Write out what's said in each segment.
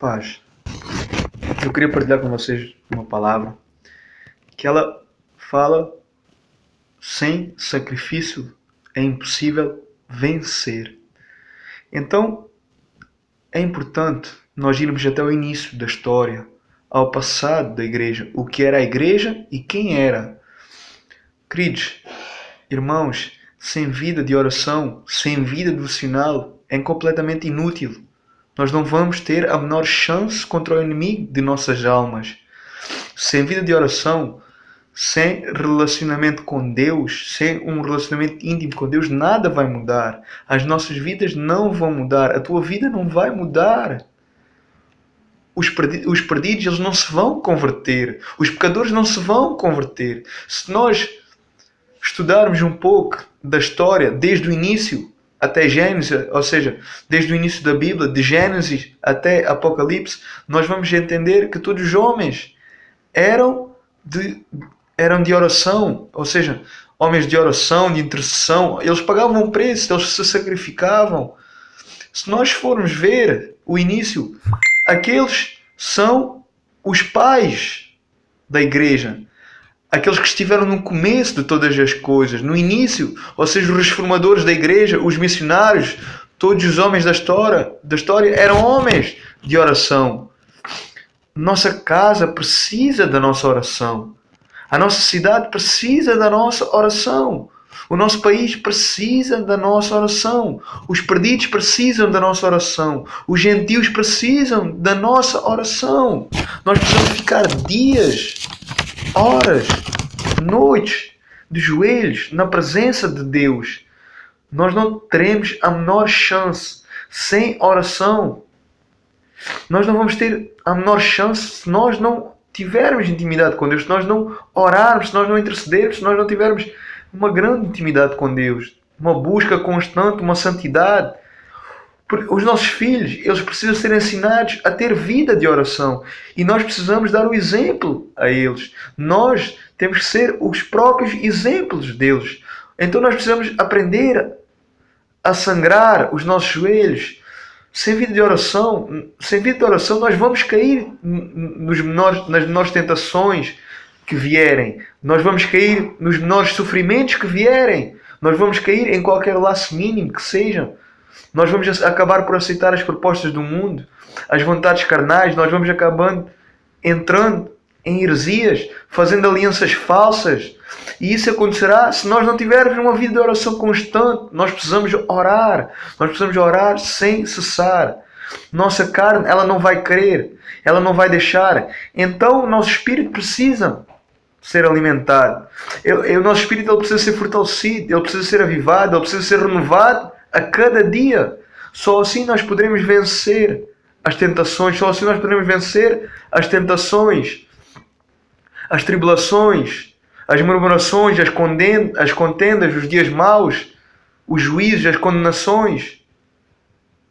Paz, eu queria partilhar com vocês uma palavra que ela fala: sem sacrifício é impossível vencer. Então é importante nós irmos até o início da história, ao passado da igreja, o que era a igreja e quem era. Queridos irmãos, sem vida de oração, sem vida devocional, é completamente inútil. Nós não vamos ter a menor chance contra o inimigo de nossas almas. Sem vida de oração, sem relacionamento com Deus, sem um relacionamento íntimo com Deus, nada vai mudar. As nossas vidas não vão mudar. A tua vida não vai mudar. Os perdidos, eles não se vão converter. Os pecadores não se vão converter. Se nós estudarmos um pouco da história, desde o início até Gênesis, ou seja, desde o início da Bíblia, de Gênesis até Apocalipse, nós vamos entender que todos os homens eram de oração, ou seja, homens de oração, de intercessão. Eles pagavam um preço, eles se sacrificavam. Se nós formos ver o início, aqueles são os pais da igreja. Aqueles que estiveram no começo de todas as coisas, no início, ou seja, os reformadores da igreja, os missionários, todos os homens da história eram homens de oração. Nossa casa precisa da nossa oração. A nossa cidade precisa da nossa oração. O nosso país precisa da nossa oração. Os perdidos precisam da nossa oração. Os gentios precisam da nossa oração. Nós precisamos ficar dias, horas, noites de joelhos na presença de Deus. Nós não teremos a menor chance sem oração. Nós não vamos ter a menor chance se nós não tivermos intimidade com Deus, se nós não orarmos, se nós não intercedermos, se nós não tivermos uma grande intimidade com Deus, uma busca constante, uma santidade. Porque os nossos filhos, eles precisam ser ensinados a ter vida de oração. E nós precisamos dar o exemplo a eles. Nós temos que ser os próprios exemplos deles. Então nós precisamos aprender a sangrar os nossos joelhos. Sem vida de oração nós vamos cair nas menores tentações que vierem. Nós vamos cair nos menores sofrimentos que vierem. Nós vamos cair em qualquer laço mínimo que seja. Nós vamos acabar por aceitar as propostas do mundo, as vontades carnais. Nós vamos acabando entrando em heresias, fazendo alianças falsas. E isso acontecerá se nós não tivermos uma vida de oração constante. Nós precisamos orar. Nós precisamos orar sem cessar. Nossa carne, ela não vai querer. Ela não vai deixar. Então, o nosso espírito precisa ser alimentado. O nosso espírito, ele precisa ser fortalecido. Ele precisa ser avivado. Ele precisa ser renovado a cada dia. Só assim nós poderemos vencer as tentações. Só assim nós poderemos vencer as tentações, as tribulações, as murmurações, as contendas, os dias maus, os juízos, as condenações,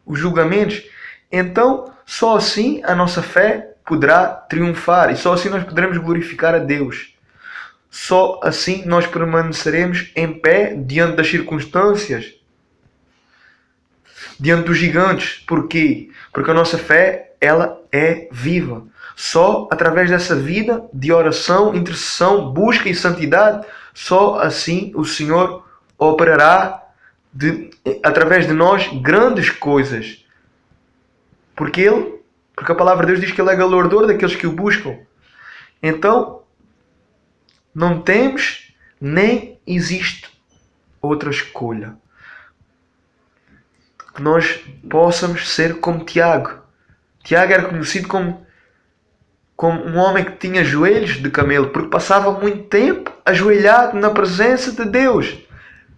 os julgamentos. Então, só assim a nossa fé poderá triunfar. E só assim nós poderemos glorificar a Deus. Só assim nós permaneceremos em pé diante das circunstâncias, diante dos gigantes. Porquê? Porque a nossa fé, ela é viva. Só através dessa vida de oração, intercessão, busca e santidade, só assim o Senhor operará através de nós grandes coisas. Porque a palavra de Deus diz que Ele é galardador daqueles que o buscam. Então, não temos nem existe outra escolha. Que nós possamos ser como Tiago. Tiago era conhecido como um homem que tinha joelhos de camelo, porque passava muito tempo ajoelhado na presença de Deus.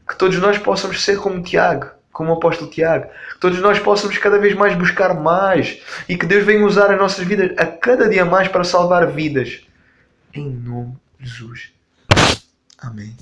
Que todos nós possamos ser como Tiago, como o apóstolo Tiago. Que todos nós possamos cada vez mais buscar mais. E que Deus venha usar as nossas vidas a cada dia mais para salvar vidas. Em nome de Jesus. Amém.